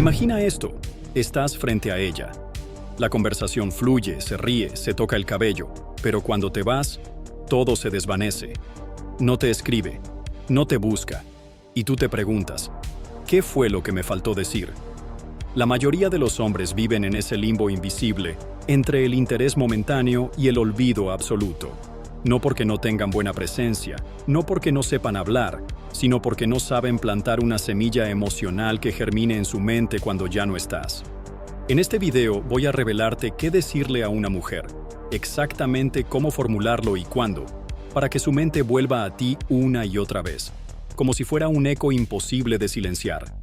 Imagina esto, estás frente a ella. La conversación fluye, se ríe, se toca el cabello, pero cuando te vas, todo se desvanece. No te escribe, no te busca, y tú te preguntas, ¿qué fue lo que me faltó decir? La mayoría de los hombres viven en ese limbo invisible, entre el interés momentáneo y el olvido absoluto. No porque no tengan buena presencia, no porque no sepan hablar, sino porque no saben plantar una semilla emocional que germine en su mente cuando ya no estás. En este video voy a revelarte qué decirle a una mujer, exactamente cómo formularlo y cuándo, para que su mente vuelva a ti una y otra vez, como si fuera un eco imposible de silenciar.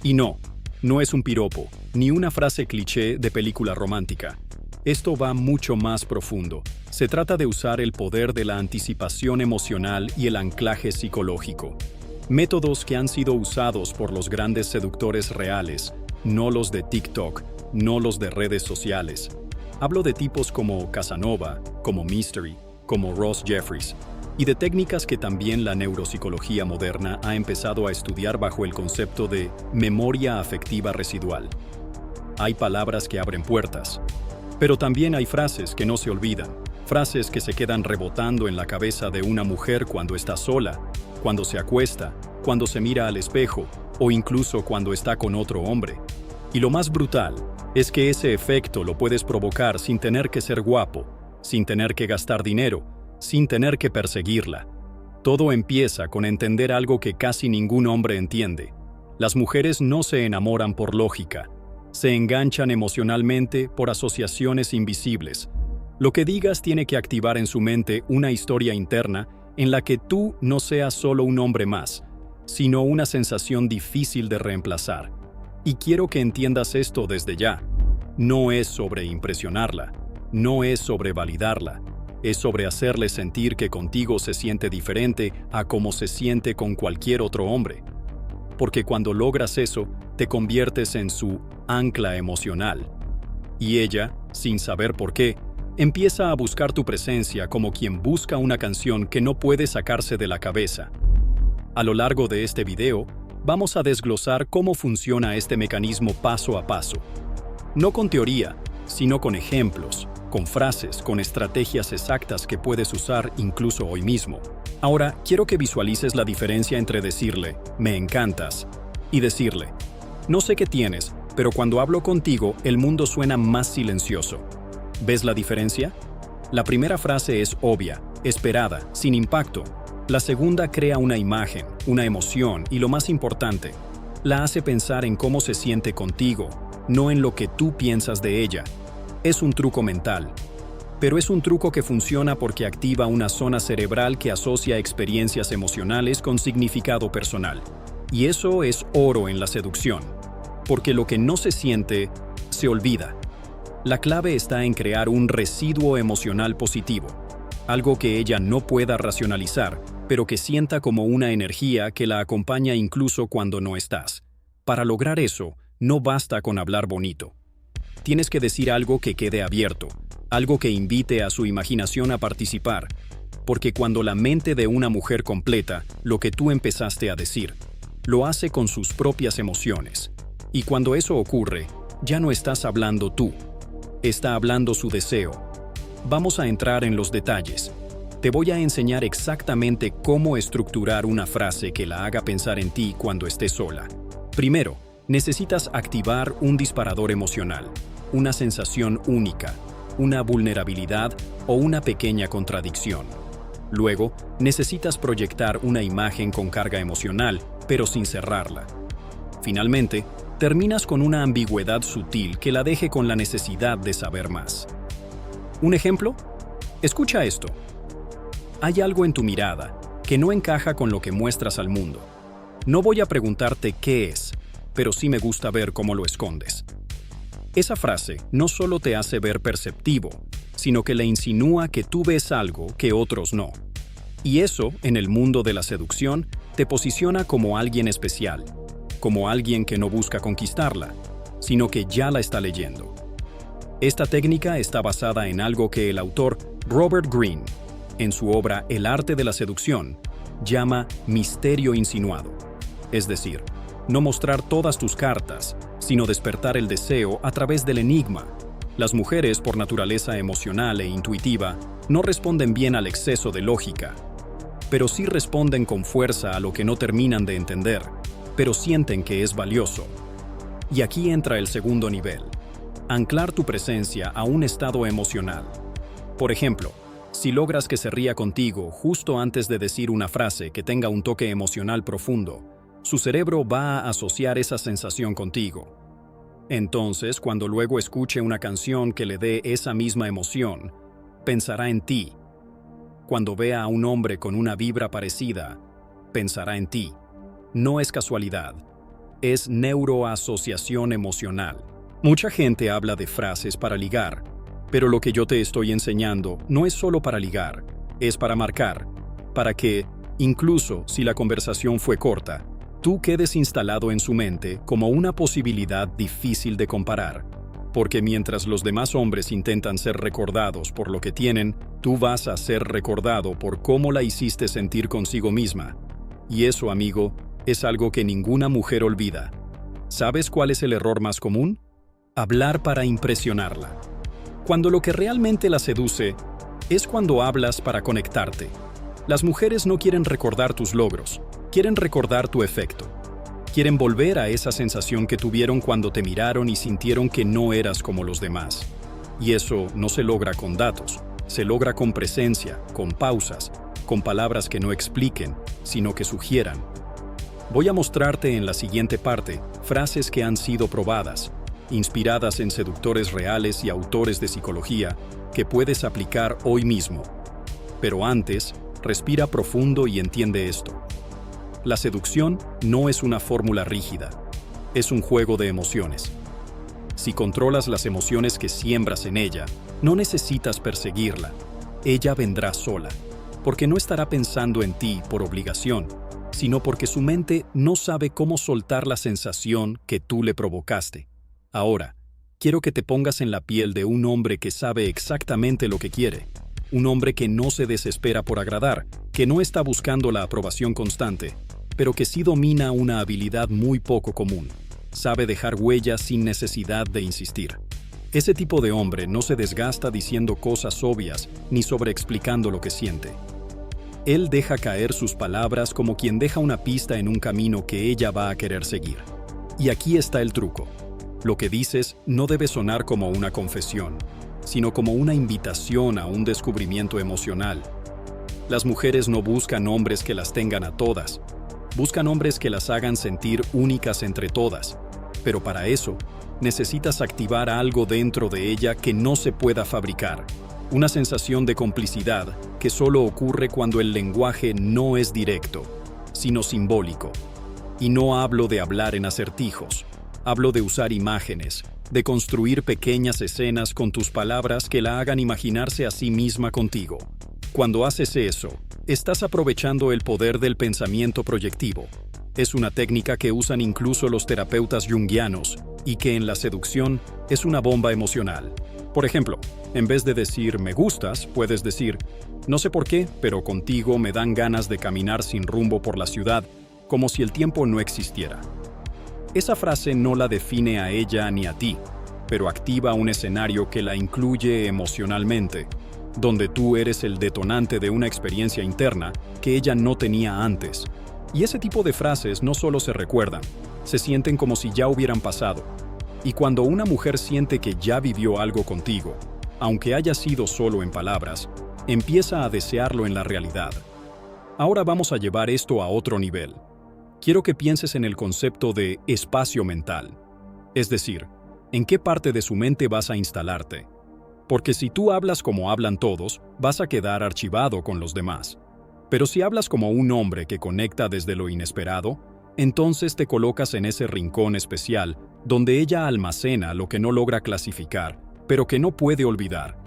Y no es un piropo, ni una frase cliché de película romántica. Esto va mucho más profundo. Se trata de usar el poder de la anticipación emocional y el anclaje psicológico. Métodos que han sido usados por los grandes seductores reales, no los de TikTok, no los de redes sociales. Hablo de tipos como Casanova, como Mystery, como Ross Jeffries, y de técnicas que también la neuropsicología moderna ha empezado a estudiar bajo el concepto de memoria afectiva residual. Hay palabras que abren puertas, pero también hay frases que no se olvidan, frases que se quedan rebotando en la cabeza de una mujer cuando está sola, cuando se acuesta, cuando se mira al espejo o incluso cuando está con otro hombre. Y lo más brutal es que ese efecto lo puedes provocar sin tener que ser guapo, sin tener que gastar dinero, sin tener que perseguirla. Todo empieza con entender algo que casi ningún hombre entiende. Las mujeres no se enamoran por lógica, se enganchan emocionalmente por asociaciones invisibles. Lo que digas tiene que activar en su mente una historia interna en la que tú no seas solo un hombre más, sino una sensación difícil de reemplazar. Y quiero que entiendas esto desde ya. No es sobre impresionarla, no es sobre validarla, es sobre hacerle sentir que contigo se siente diferente a como se siente con cualquier otro hombre. Porque cuando logras eso, te conviertes en su ancla emocional. Y ella, sin saber por qué, empieza a buscar tu presencia como quien busca una canción que no puede sacarse de la cabeza. A lo largo de este video, vamos a desglosar cómo funciona este mecanismo paso a paso. No con teoría, sino con ejemplos, con frases, con estrategias exactas que puedes usar incluso hoy mismo. Ahora, quiero que visualices la diferencia entre decirle, me encantas, y decirle, no sé qué tienes, pero cuando hablo contigo, el mundo suena más silencioso. ¿Ves la diferencia? La primera frase es obvia, esperada, sin impacto. La segunda crea una imagen, una emoción y lo más importante, la hace pensar en cómo se siente contigo, no en lo que tú piensas de ella. Es un truco mental, pero es un truco que funciona porque activa una zona cerebral que asocia experiencias emocionales con significado personal. Y eso es oro en la seducción, porque lo que no se siente, se olvida. La clave está en crear un residuo emocional positivo, algo que ella no pueda racionalizar, pero que sienta como una energía que la acompaña incluso cuando no estás. Para lograr eso, no basta con hablar bonito. Tienes que decir algo que quede abierto, algo que invite a su imaginación a participar, porque cuando la mente de una mujer completa lo que tú empezaste a decir, lo hace con sus propias emociones. Y cuando eso ocurre, ya no estás hablando tú, está hablando su deseo. Vamos a entrar en los detalles. Te voy a enseñar exactamente cómo estructurar una frase que la haga pensar en ti cuando estés sola. Primero, necesitas activar un disparador emocional, una sensación única, una vulnerabilidad o una pequeña contradicción. Luego, necesitas proyectar una imagen con carga emocional, pero sin cerrarla. Finalmente, terminas con una ambigüedad sutil que la deje con la necesidad de saber más. ¿Un ejemplo? Escucha esto. Hay algo en tu mirada que no encaja con lo que muestras al mundo. No voy a preguntarte qué es, pero sí me gusta ver cómo lo escondes. Esa frase no solo te hace ver perceptivo, sino que le insinúa que tú ves algo que otros no. Y eso, en el mundo de la seducción, te posiciona como alguien especial, como alguien que no busca conquistarla, sino que ya la está leyendo. Esta técnica está basada en algo que el autor Robert Greene, en su obra El arte de la seducción, llama misterio insinuado. Es decir, no mostrar todas tus cartas, sino despertar el deseo a través del enigma. Las mujeres, por naturaleza emocional e intuitiva, no responden bien al exceso de lógica, pero sí responden con fuerza a lo que no terminan de entender, pero sienten que es valioso. Y aquí entra el segundo nivel: anclar tu presencia a un estado emocional. Por ejemplo, si logras que se ría contigo justo antes de decir una frase que tenga un toque emocional profundo, su cerebro va a asociar esa sensación contigo. Entonces, cuando luego escuche una canción que le dé esa misma emoción, pensará en ti. Cuando vea a un hombre con una vibra parecida, pensará en ti. No es casualidad, es neuroasociación emocional. Mucha gente habla de frases para ligar, pero lo que yo te estoy enseñando no es solo para ligar, es para marcar, para que, incluso si la conversación fue corta, tú quedes instalado en su mente como una posibilidad difícil de comparar. Porque mientras los demás hombres intentan ser recordados por lo que tienen, tú vas a ser recordado por cómo la hiciste sentir consigo misma. Y eso, amigo, es algo que ninguna mujer olvida. ¿Sabes cuál es el error más común? Hablar para impresionarla. Cuando lo que realmente la seduce es cuando hablas para conectarte. Las mujeres no quieren recordar tus logros, quieren recordar tu efecto. Quieren volver a esa sensación que tuvieron cuando te miraron y sintieron que no eras como los demás. Y eso no se logra con datos, se logra con presencia, con pausas, con palabras que no expliquen, sino que sugieran. Voy a mostrarte en la siguiente parte frases que han sido probadas, inspiradas en seductores reales y autores de psicología, que puedes aplicar hoy mismo. Pero antes, respira profundo y entiende esto. La seducción no es una fórmula rígida, es un juego de emociones. Si controlas las emociones que siembras en ella, no necesitas perseguirla. Ella vendrá sola, porque no estará pensando en ti por obligación, sino porque su mente no sabe cómo soltar la sensación que tú le provocaste. Ahora, quiero que te pongas en la piel de un hombre que sabe exactamente lo que quiere. Un hombre que no se desespera por agradar, que no está buscando la aprobación constante, pero que sí domina una habilidad muy poco común. Sabe dejar huellas sin necesidad de insistir. Ese tipo de hombre no se desgasta diciendo cosas obvias ni sobreexplicando lo que siente. Él deja caer sus palabras como quien deja una pista en un camino que ella va a querer seguir. Y aquí está el truco. Lo que dices no debe sonar como una confesión, sino como una invitación a un descubrimiento emocional. Las mujeres no buscan hombres que las tengan a todas, buscan hombres que las hagan sentir únicas entre todas, pero para eso necesitas activar algo dentro de ella que no se pueda fabricar, una sensación de complicidad que solo ocurre cuando el lenguaje no es directo, sino simbólico. Y no hablo de hablar en acertijos, hablo de usar imágenes, de construir pequeñas escenas con tus palabras que la hagan imaginarse a sí misma contigo. Cuando haces eso, estás aprovechando el poder del pensamiento proyectivo. Es una técnica que usan incluso los terapeutas junguianos y que en la seducción es una bomba emocional. Por ejemplo, en vez de decir "me gustas", puedes decir "no sé por qué, pero contigo me dan ganas de caminar sin rumbo por la ciudad, como si el tiempo no existiera". Esa frase no la define a ella ni a ti, pero activa un escenario que la incluye emocionalmente, donde tú eres el detonante de una experiencia interna que ella no tenía antes. Y ese tipo de frases no solo se recuerdan, se sienten como si ya hubieran pasado. Y cuando una mujer siente que ya vivió algo contigo, aunque haya sido solo en palabras, empieza a desearlo en la realidad. Ahora vamos a llevar esto a otro nivel. Quiero que pienses en el concepto de espacio mental. Es decir, ¿en qué parte de su mente vas a instalarte? Porque si tú hablas como hablan todos, vas a quedar archivado con los demás. Pero si hablas como un hombre que conecta desde lo inesperado, entonces te colocas en ese rincón especial donde ella almacena lo que no logra clasificar, pero que no puede olvidar.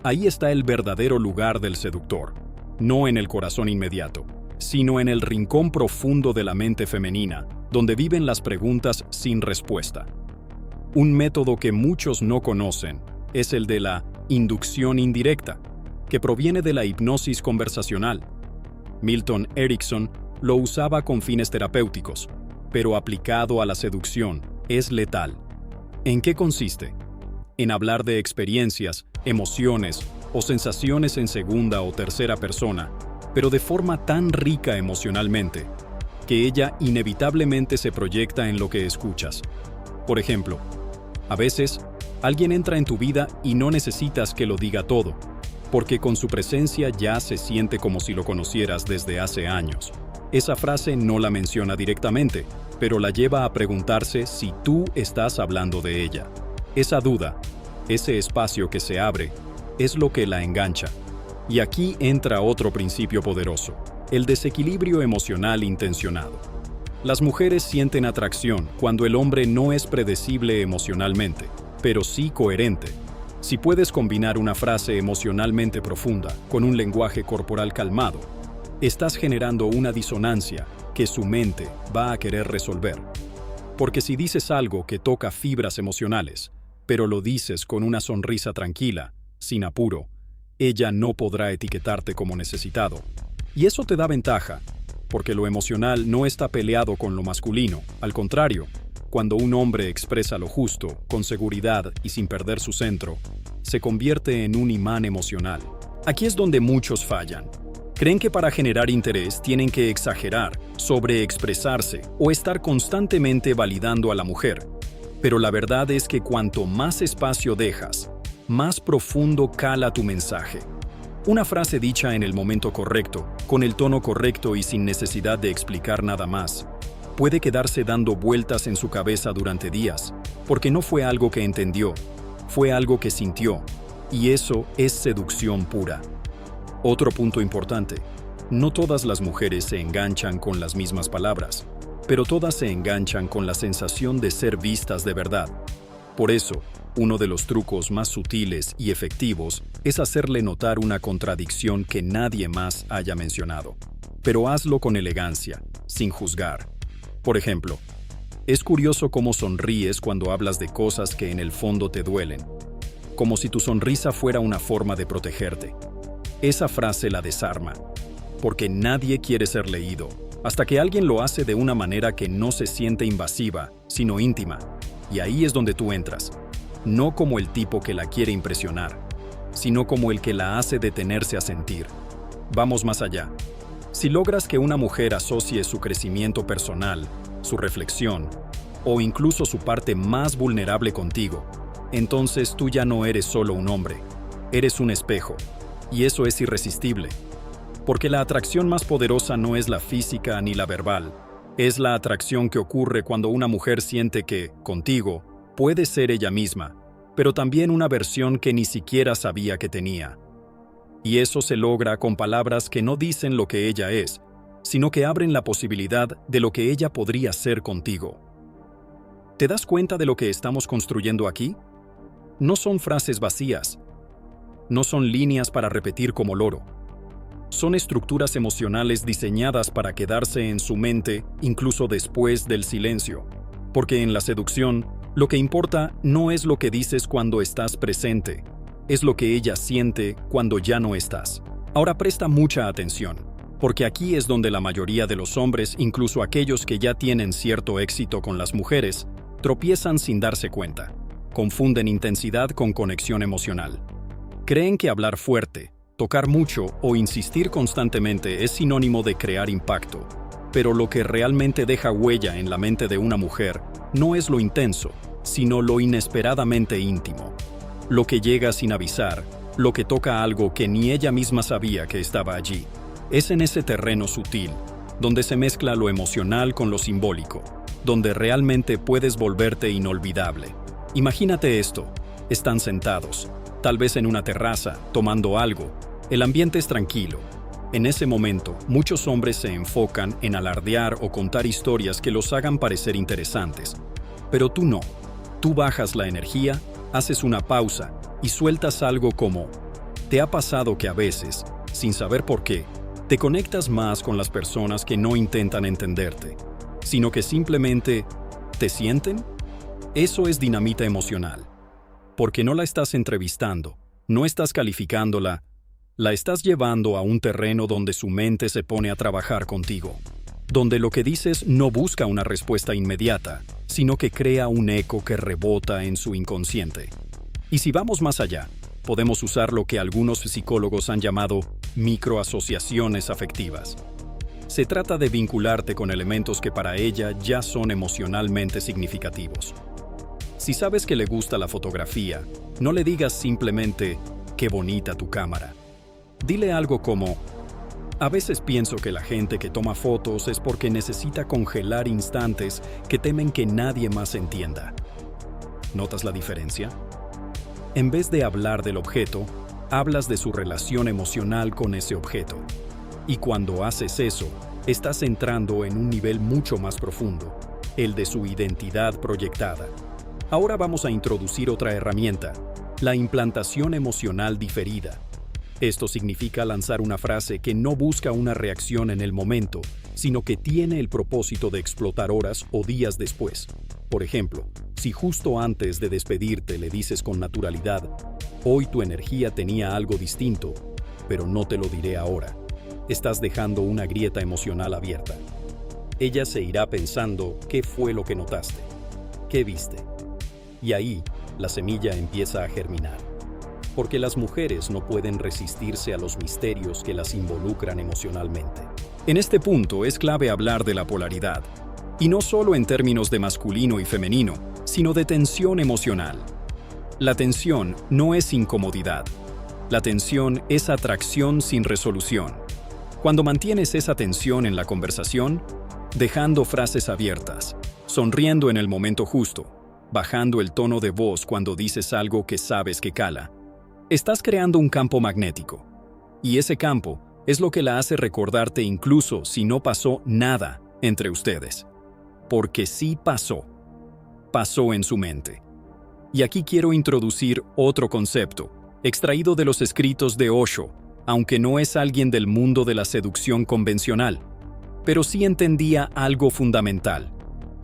Ahí está el verdadero lugar del seductor, no en el corazón inmediato, sino en el rincón profundo de la mente femenina, donde viven las preguntas sin respuesta. Un método que muchos no conocen es el de la inducción indirecta, que proviene de la hipnosis conversacional. Milton Erickson lo usaba con fines terapéuticos, pero aplicado a la seducción es letal. ¿En qué consiste? En hablar de experiencias, emociones o sensaciones en segunda o tercera persona, pero de forma tan rica emocionalmente, que ella inevitablemente se proyecta en lo que escuchas. Por ejemplo, a veces, alguien entra en tu vida y no necesitas que lo diga todo, porque con su presencia ya se siente como si lo conocieras desde hace años. Esa frase no la menciona directamente, pero la lleva a preguntarse si tú estás hablando de ella. Esa duda, ese espacio que se abre, es lo que la engancha. Y aquí entra otro principio poderoso, el desequilibrio emocional intencionado. Las mujeres sienten atracción cuando el hombre no es predecible emocionalmente, pero sí coherente. Si puedes combinar una frase emocionalmente profunda con un lenguaje corporal calmado, estás generando una disonancia que su mente va a querer resolver. Porque si dices algo que toca fibras emocionales, pero lo dices con una sonrisa tranquila, sin apuro, ella no podrá etiquetarte como necesitado. Y eso te da ventaja, porque lo emocional no está peleado con lo masculino. Al contrario, cuando un hombre expresa lo justo, con seguridad y sin perder su centro, se convierte en un imán emocional. Aquí es donde muchos fallan. Creen que para generar interés tienen que exagerar, sobreexpresarse o estar constantemente validando a la mujer. Pero la verdad es que cuanto más espacio dejas, más profundo cala tu mensaje. Una frase dicha en el momento correcto, con el tono correcto y sin necesidad de explicar nada más, puede quedarse dando vueltas en su cabeza durante días, porque no fue algo que entendió, fue algo que sintió, y eso es seducción pura. Otro punto importante, no todas las mujeres se enganchan con las mismas palabras, pero todas se enganchan con la sensación de ser vistas de verdad. Por eso, uno de los trucos más sutiles y efectivos es hacerle notar una contradicción que nadie más haya mencionado. Pero hazlo con elegancia, sin juzgar. Por ejemplo, es curioso cómo sonríes cuando hablas de cosas que en el fondo te duelen, como si tu sonrisa fuera una forma de protegerte. Esa frase la desarma, porque nadie quiere ser leído, hasta que alguien lo hace de una manera que no se siente invasiva, sino íntima. Y ahí es donde tú entras. No como el tipo que la quiere impresionar, sino como el que la hace detenerse a sentir. Vamos más allá. Si logras que una mujer asocie su crecimiento personal, su reflexión, o incluso su parte más vulnerable contigo, entonces tú ya no eres solo un hombre, eres un espejo, y eso es irresistible. Porque la atracción más poderosa no es la física ni la verbal, es la atracción que ocurre cuando una mujer siente que, contigo, puede ser ella misma, pero también una versión que ni siquiera sabía que tenía. Y eso se logra con palabras que no dicen lo que ella es, sino que abren la posibilidad de lo que ella podría ser contigo. ¿Te das cuenta de lo que estamos construyendo aquí? No son frases vacías, no son líneas para repetir como loro. Son estructuras emocionales diseñadas para quedarse en su mente incluso después del silencio. Porque en la seducción, lo que importa no es lo que dices cuando estás presente, es lo que ella siente cuando ya no estás. Ahora presta mucha atención, porque aquí es donde la mayoría de los hombres, incluso aquellos que ya tienen cierto éxito con las mujeres, tropiezan sin darse cuenta. Confunden intensidad con conexión emocional. Creen que hablar fuerte, tocar mucho o insistir constantemente es sinónimo de crear impacto. Pero lo que realmente deja huella en la mente de una mujer no es lo intenso, sino lo inesperadamente íntimo. Lo que llega sin avisar, lo que toca algo que ni ella misma sabía que estaba allí. Es en ese terreno sutil, donde se mezcla lo emocional con lo simbólico, donde realmente puedes volverte inolvidable. Imagínate esto, están sentados, tal vez en una terraza, tomando algo. El ambiente es tranquilo. En ese momento, muchos hombres se enfocan en alardear o contar historias que los hagan parecer interesantes. Pero tú no. Tú bajas la energía, haces una pausa y sueltas algo como: ¿te ha pasado que a veces, sin saber por qué, te conectas más con las personas que no intentan entenderte, sino que simplemente te sienten? Eso es dinamita emocional. Porque no la estás entrevistando, no estás calificándola, la estás llevando a un terreno donde su mente se pone a trabajar contigo, donde lo que dices no busca una respuesta inmediata, sino que crea un eco que rebota en su inconsciente. Y si vamos más allá, podemos usar lo que algunos psicólogos han llamado microasociaciones afectivas. Se trata de vincularte con elementos que para ella ya son emocionalmente significativos. Si sabes que le gusta la fotografía, no le digas simplemente «qué bonita tu cámara». Dile algo como «a veces pienso que la gente que toma fotos es porque necesita congelar instantes que temen que nadie más entienda». ¿Notas la diferencia? En vez de hablar del objeto, hablas de su relación emocional con ese objeto. Y cuando haces eso, estás entrando en un nivel mucho más profundo, el de su identidad proyectada. Ahora vamos a introducir otra herramienta, la implantación emocional diferida. Esto significa lanzar una frase que no busca una reacción en el momento, sino que tiene el propósito de explotar horas o días después. Por ejemplo, si justo antes de despedirte le dices con naturalidad, «Hoy tu energía tenía algo distinto, pero no te lo diré ahora», estás dejando una grieta emocional abierta. Ella se irá pensando qué fue lo que notaste, qué viste. Y ahí, la semilla empieza a germinar. Porque las mujeres no pueden resistirse a los misterios que las involucran emocionalmente. En este punto es clave hablar de la polaridad. Y no solo en términos de masculino y femenino, sino de tensión emocional. La tensión no es incomodidad. La tensión es atracción sin resolución. Cuando mantienes esa tensión en la conversación, dejando frases abiertas, sonriendo en el momento justo, bajando el tono de voz cuando dices algo que sabes que cala, estás creando un campo magnético. Y ese campo es lo que la hace recordarte incluso si no pasó nada entre ustedes. Porque sí pasó. Pasó en su mente. Y aquí quiero introducir otro concepto, extraído de los escritos de Osho, aunque no es alguien del mundo de la seducción convencional, pero sí entendía algo fundamental,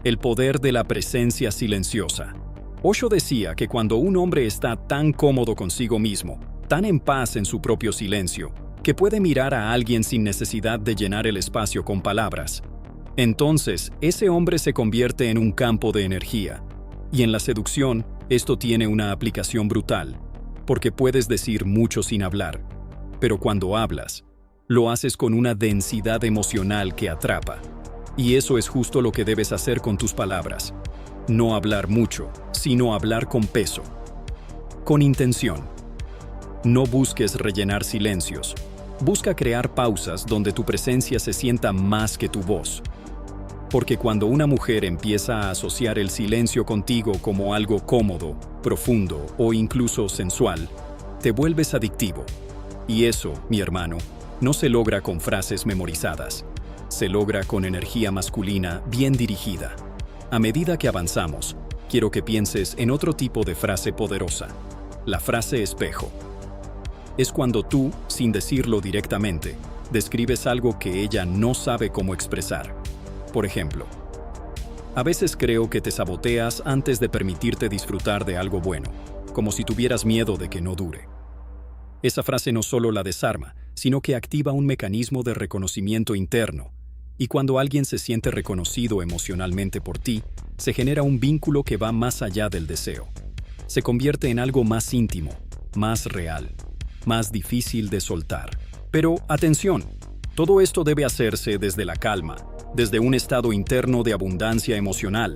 el poder de la presencia silenciosa. Osho decía que cuando un hombre está tan cómodo consigo mismo, tan en paz en su propio silencio, que puede mirar a alguien sin necesidad de llenar el espacio con palabras, entonces ese hombre se convierte en un campo de energía. Y en la seducción, esto tiene una aplicación brutal, porque puedes decir mucho sin hablar, pero cuando hablas, lo haces con una densidad emocional que atrapa. Y eso es justo lo que debes hacer con tus palabras. No hablar mucho, sino hablar con peso. Con intención. No busques rellenar silencios. Busca crear pausas donde tu presencia se sienta más que tu voz. Porque cuando una mujer empieza a asociar el silencio contigo como algo cómodo, profundo o incluso sensual, te vuelves adictivo. Y eso, mi hermano, no se logra con frases memorizadas. Se logra con energía masculina bien dirigida. A medida que avanzamos, quiero que pienses en otro tipo de frase poderosa, la frase espejo. Es cuando tú, sin decirlo directamente, describes algo que ella no sabe cómo expresar. Por ejemplo, a veces creo que te saboteas antes de permitirte disfrutar de algo bueno, como si tuvieras miedo de que no dure. Esa frase no solo la desarma, sino que activa un mecanismo de reconocimiento interno. Y cuando alguien se siente reconocido emocionalmente por ti, se genera un vínculo que va más allá del deseo. Se convierte en algo más íntimo, más real, más difícil de soltar. Pero, atención, todo esto debe hacerse desde la calma, desde un estado interno de abundancia emocional.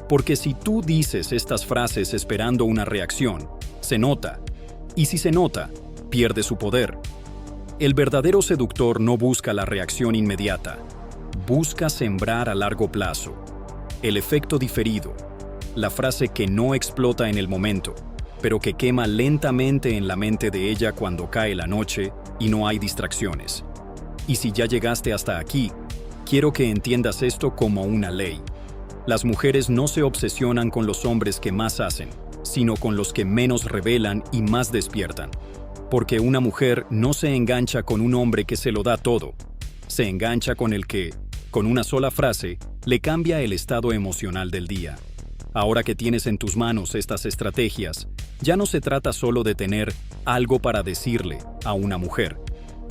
Porque si tú dices estas frases esperando una reacción, se nota. Y si se nota, pierde su poder. El verdadero seductor no busca la reacción inmediata. Busca sembrar a largo plazo. El efecto diferido. La frase que no explota en el momento, pero que quema lentamente en la mente de ella cuando cae la noche y no hay distracciones. Y si ya llegaste hasta aquí, quiero que entiendas esto como una ley. Las mujeres no se obsesionan con los hombres que más hacen, sino con los que menos revelan y más despiertan. Porque una mujer no se engancha con un hombre que se lo da todo. Se engancha con el que, con una sola frase, le cambia el estado emocional del día. Ahora que tienes en tus manos estas estrategias, ya no se trata solo de tener algo para decirle a una mujer.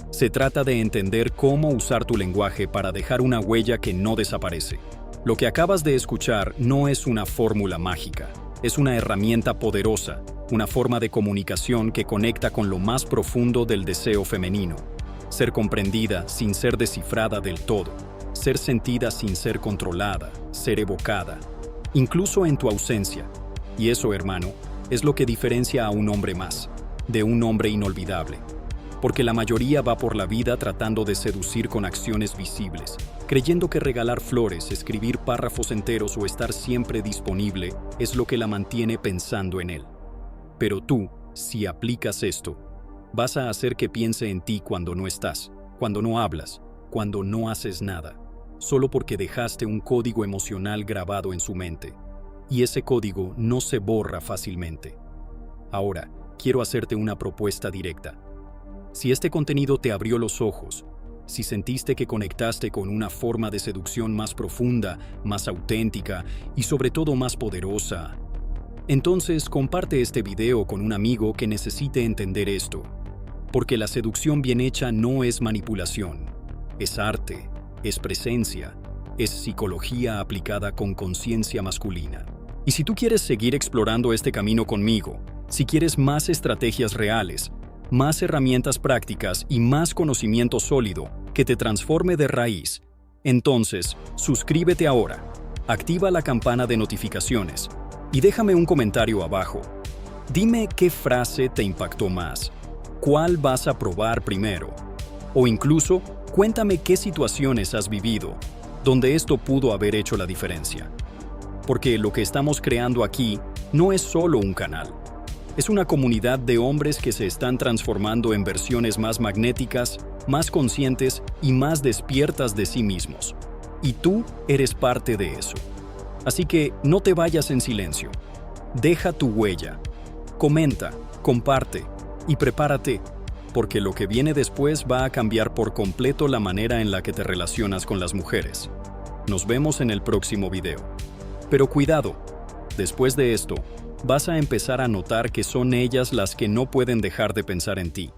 Se trata de entender cómo usar tu lenguaje para dejar una huella que no desaparece. Lo que acabas de escuchar no es una fórmula mágica, es una herramienta poderosa, una forma de comunicación que conecta con lo más profundo del deseo femenino. Ser comprendida sin ser descifrada del todo, ser sentida sin ser controlada, ser evocada, incluso en tu ausencia. Y eso, hermano, es lo que diferencia a un hombre más, de un hombre inolvidable. Porque la mayoría va por la vida tratando de seducir con acciones visibles, creyendo que regalar flores, escribir párrafos enteros o estar siempre disponible es lo que la mantiene pensando en él. Pero tú, si aplicas esto, vas a hacer que piense en ti cuando no estás, cuando no hablas, cuando no haces nada, solo porque dejaste un código emocional grabado en su mente. Y ese código no se borra fácilmente. Ahora, quiero hacerte una propuesta directa. Si este contenido te abrió los ojos, si sentiste que conectaste con una forma de seducción más profunda, más auténtica y sobre todo más poderosa, entonces comparte este video con un amigo que necesite entender esto. Porque la seducción bien hecha no es manipulación, es arte, es presencia, es psicología aplicada con conciencia masculina. Y si tú quieres seguir explorando este camino conmigo, si quieres más estrategias reales, más herramientas prácticas y más conocimiento sólido que te transforme de raíz, entonces suscríbete ahora, activa la campana de notificaciones y déjame un comentario abajo. Dime qué frase te impactó más, cuál vas a probar primero, o incluso cuéntame qué situaciones has vivido donde esto pudo haber hecho la diferencia. Porque lo que estamos creando aquí no es solo un canal. Es una comunidad de hombres que se están transformando en versiones más magnéticas, más conscientes y más despiertas de sí mismos. Y tú eres parte de eso. Así que no te vayas en silencio. Deja tu huella. Comenta, comparte y prepárate, porque lo que viene después va a cambiar por completo la manera en la que te relacionas con las mujeres. Nos vemos en el próximo video. Pero cuidado, después de esto, vas a empezar a notar que son ellas las que no pueden dejar de pensar en ti.